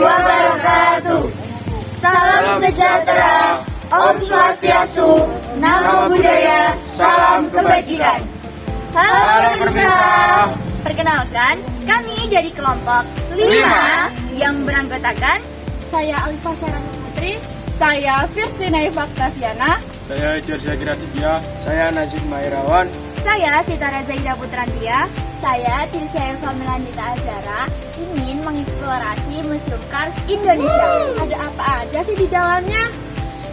wabarakatuh. Salam sejahtera, Om Swastiastu, Namo Buddhaya, salam kebajikan. Halo pemirsa. Perkenalkan, kami dari kelompok 5 yang beranggotakan saya Alifah Syarani Putri, saya Firstina Eva Octaviana, saya Georgia Giratibia, saya Nazib Mahirawan, saya Sitara Zaida Putrantia, saya Tirsa Eva Melandita Azara, ingin mengeksplorasi Museum Cars Indonesia. Ada apa aja sih di dalamnya?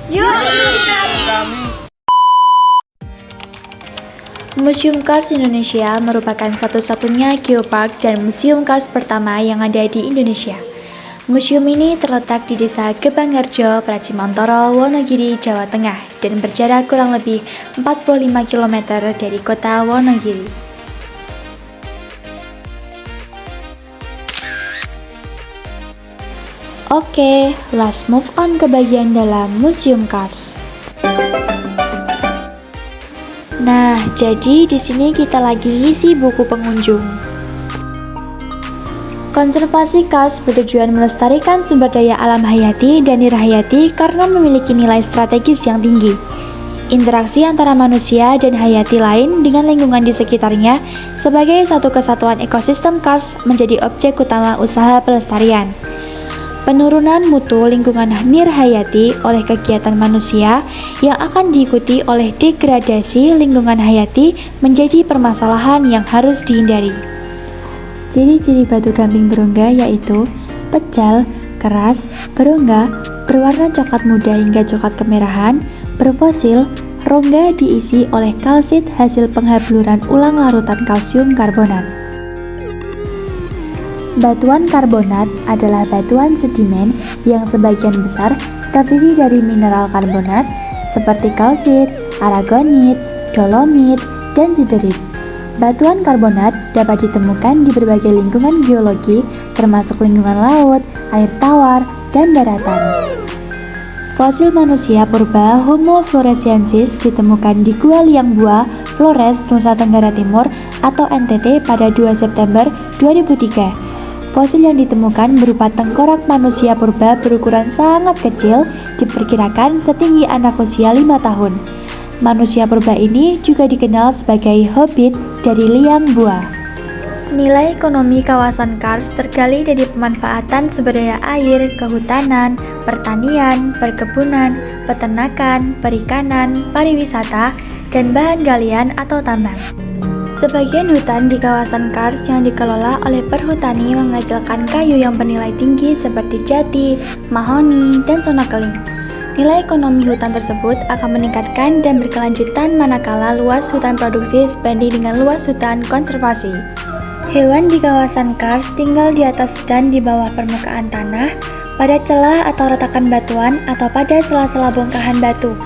yuk kita Museum Cars Indonesia merupakan satu-satunya geopark dan museum cars pertama yang ada di Indonesia. Museum ini terletak di Desa Gebangharjo, Pracimantoro, Wonogiri, Jawa Tengah dan berjarak kurang lebih 45 km dari kota Wonogiri. Oke, let's move on ke bagian dalam Museum Cars. Nah, jadi di sini kita lagi isi buku pengunjung. Konservasi Cars bertujuan melestarikan sumber daya alam hayati dan nirhayati karena memiliki nilai strategis yang tinggi. Interaksi antara manusia dan hayati lain dengan lingkungan di sekitarnya sebagai satu kesatuan ekosistem Cars menjadi objek utama usaha pelestarian. Penurunan mutu lingkungan nirhayati oleh kegiatan manusia yang akan diikuti oleh degradasi lingkungan hayati menjadi permasalahan yang harus dihindari. Ciri-ciri batu gamping berongga yaitu pejal, keras, berongga, berwarna coklat muda hingga coklat kemerahan, berfosil, rongga diisi oleh kalsit hasil penghabluran ulang larutan kalsium karbonat. Batuan karbonat adalah batuan sedimen yang sebagian besar terdiri dari mineral karbonat seperti kalsit, aragonit, dolomit, dan siderit. Batuan karbonat dapat ditemukan di berbagai lingkungan geologi termasuk lingkungan laut, air tawar, dan daratan. Fosil manusia purba Homo floresiensis ditemukan di Gua Liang Bua, Flores, Nusa Tenggara Timur atau NTT pada 2 September 2003. Fosil yang ditemukan berupa tengkorak manusia purba berukuran sangat kecil, diperkirakan setinggi anak usia 5 tahun. Manusia purba ini juga dikenal sebagai hobbit dari Liang Bua. Nilai ekonomi kawasan Kars tergali dari pemanfaatan sumber daya air, kehutanan, pertanian, perkebunan, peternakan, perikanan, pariwisata, dan bahan galian atau tambang. Sebagian hutan di kawasan Kars yang dikelola oleh perhutani menghasilkan kayu yang bernilai tinggi seperti jati, mahoni, dan sonokeling. Nilai ekonomi hutan tersebut akan meningkatkan dan berkelanjutan manakala luas hutan produksi sebanding dengan luas hutan konservasi. Hewan di kawasan Kars tinggal di atas dan di bawah permukaan tanah, pada celah atau retakan batuan atau pada sela-sela bongkahan batu.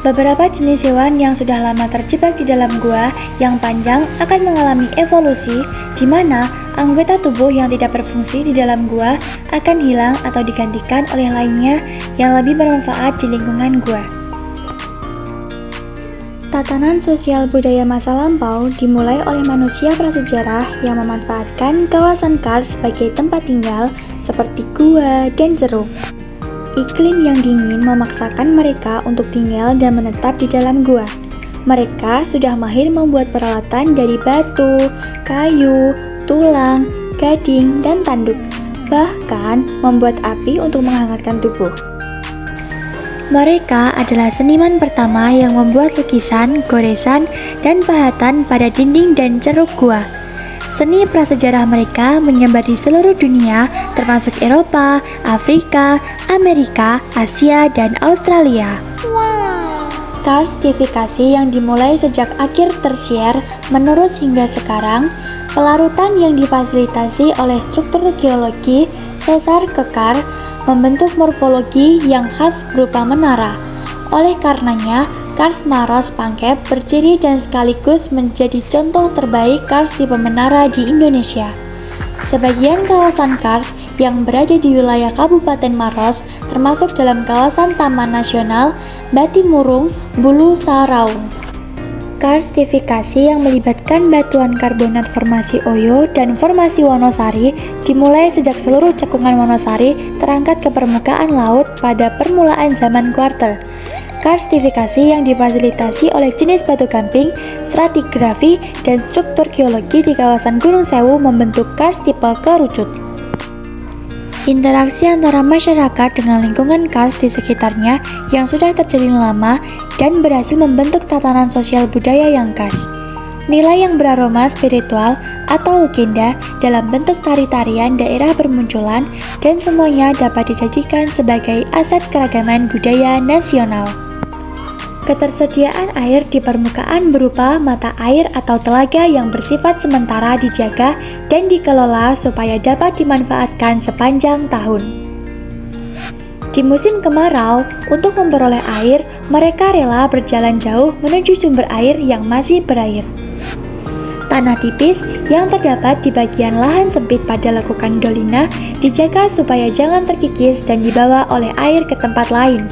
Beberapa jenis hewan yang sudah lama terjebak di dalam gua yang panjang akan mengalami evolusi, di mana anggota tubuh yang tidak berfungsi di dalam gua akan hilang atau digantikan oleh lainnya yang lebih bermanfaat di lingkungan gua. Tatanan sosial budaya masa lampau dimulai oleh manusia prasejarah yang memanfaatkan kawasan Kars sebagai tempat tinggal seperti gua dan ceruk. Iklim yang dingin memaksakan mereka untuk tinggal dan menetap di dalam gua. Mereka sudah mahir membuat peralatan dari batu, kayu, tulang, gading, dan tanduk, bahkan membuat api untuk menghangatkan tubuh. Mereka adalah seniman pertama yang membuat lukisan, goresan, dan pahatan pada dinding dan ceruk gua. Seni prasejarah mereka menyebar di seluruh dunia, termasuk Eropa, Afrika, Amerika, Asia, dan Australia. Karstifikasi yang dimulai sejak akhir tersier menerus hingga sekarang, pelarutan yang difasilitasi oleh struktur geologi sesar kekar membentuk morfologi yang khas berupa menara. Oleh karenanya, Kars Maros Pangkep berdiri dan sekaligus menjadi contoh terbaik Kars tipe menara di Indonesia. Sebagian kawasan Kars yang berada di wilayah Kabupaten Maros termasuk dalam kawasan Taman Nasional Batimurung, Bulu Saraung. Karstifikasi yang melibatkan batuan karbonat formasi Oyo dan formasi Wonosari dimulai sejak seluruh cekungan Wonosari terangkat ke permukaan laut pada permulaan zaman kuarter. Karstifikasi yang difasilitasi oleh jenis batu gamping, stratigrafi, dan struktur geologi di kawasan Gunung Sewu membentuk karst tipe kerucut. Interaksi antara masyarakat dengan lingkungan karst di sekitarnya yang sudah terjalin lama dan berhasil membentuk tatanan sosial budaya yang khas. Nilai yang beraroma spiritual atau legenda dalam bentuk tari-tarian daerah bermunculan dan semuanya dapat dijadikan sebagai aset keragaman budaya nasional. Ketersediaan air di permukaan berupa mata air atau telaga yang bersifat sementara dijaga dan dikelola supaya dapat dimanfaatkan sepanjang tahun. Di musim kemarau, untuk memperoleh air, mereka rela berjalan jauh menuju sumber air yang masih berair. Tanah tipis yang terdapat di bagian lahan sempit pada lekukan dolina dijaga supaya jangan terkikis dan dibawa oleh air ke tempat lain.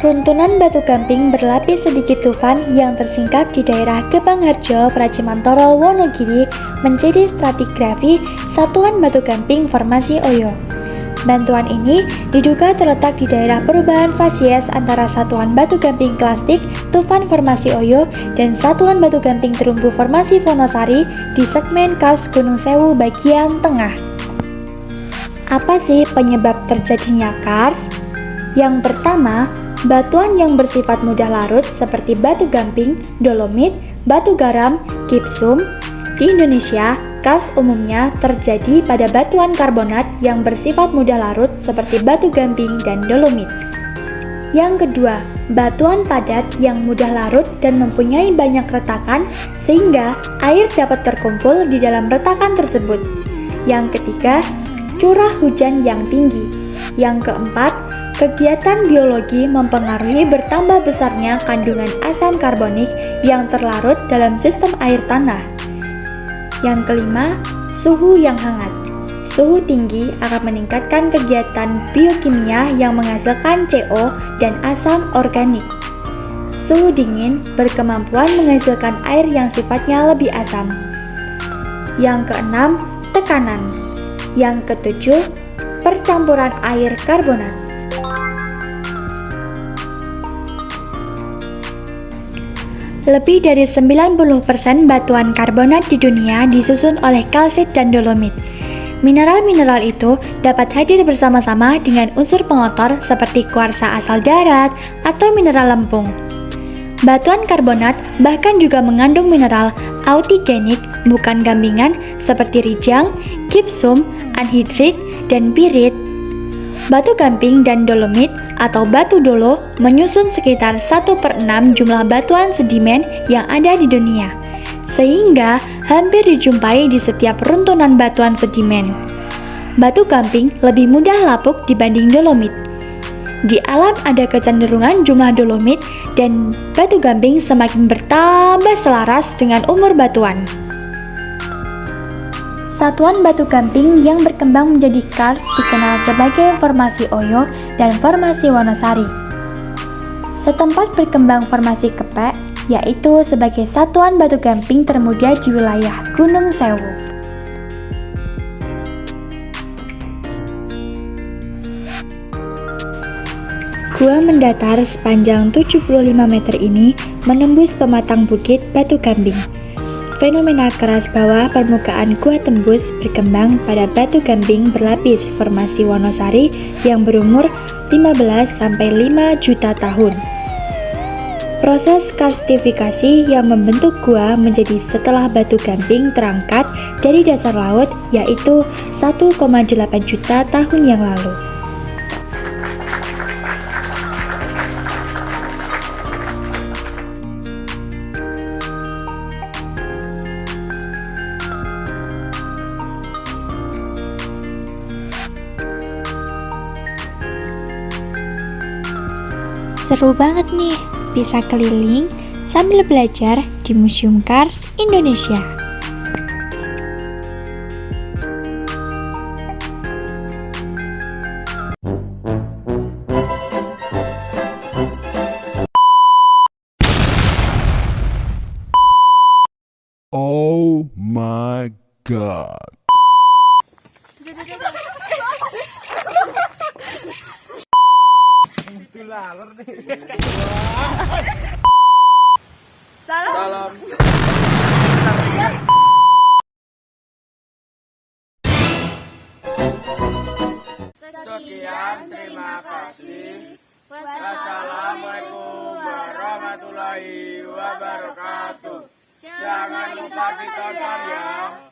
Runtunan batu gamping berlapis sedikit tufan yang tersingkap di daerah Gebang Harjo, Pracimantoro, Wonogiri menjadi stratigrafi satuan batu gamping formasi Oyo. Bantuan ini diduga terletak di daerah perubahan fasies antara satuan batu gamping klastik tufan formasi Oyo dan satuan batu gamping terumbu formasi Wonosari di segmen karst Gunung Sewu bagian tengah. Apa sih penyebab terjadinya karst? Yang pertama, batuan yang bersifat mudah larut seperti batu gamping, dolomit, batu garam, gipsum. Di Indonesia, karst umumnya terjadi pada batuan karbonat yang bersifat mudah larut seperti batu gamping dan dolomit. Yang kedua, batuan padat yang mudah larut dan mempunyai banyak retakan sehingga air dapat terkumpul di dalam retakan tersebut. Yang ketiga, curah hujan yang tinggi. Yang keempat, kegiatan biologi mempengaruhi bertambah besarnya kandungan asam karbonik yang terlarut dalam sistem air tanah. Yang kelima, suhu yang hangat. Suhu tinggi akan meningkatkan kegiatan biokimia yang menghasilkan CO dan asam organik. Suhu dingin berkemampuan menghasilkan air yang sifatnya lebih asam. Yang keenam, tekanan. Yang ketujuh, percampuran air karbonat. Lebih dari 90% batuan karbonat di dunia disusun oleh kalsit dan dolomit. Mineral-mineral itu dapat hadir bersama-sama dengan unsur pengotor seperti kuarsa asal darat atau mineral lempung. Batuan karbonat bahkan juga mengandung mineral autigenik bukan gampingan seperti rijang, gipsum, anhidrit, dan pirit. Batu gamping dan dolomit atau batu dolo menyusun sekitar 1/6 jumlah batuan sedimen yang ada di dunia, sehingga hampir dijumpai di setiap runtunan batuan sedimen. Batu gamping lebih mudah lapuk dibanding dolomit. Di alam ada kecenderungan jumlah dolomit dan batu gamping semakin bertambah selaras dengan umur batuan. Satuan batu gamping yang berkembang menjadi karst dikenal sebagai formasi Oyo dan formasi Wonosari. Setempat berkembang formasi Kepek, yaitu sebagai satuan batu gamping termuda di wilayah Gunung Sewu. Gua mendatar sepanjang 75 meter ini menembus pematang bukit Batu Gamping. Fenomena keras bawah permukaan gua tembus berkembang pada batu gamping berlapis formasi Wonosari yang berumur 15-5 juta tahun. Proses karstifikasi yang membentuk gua menjadi setelah batu gamping terangkat dari dasar laut yaitu 1,8 juta tahun yang lalu. Seru banget nih, bisa keliling sambil belajar di Museum Karst Indonesia. God. Salam. Salam. Sekian, terima kasih. Wassalamualaikum warahmatullahi wabarakatuh. Jangan lupa ditonton ya.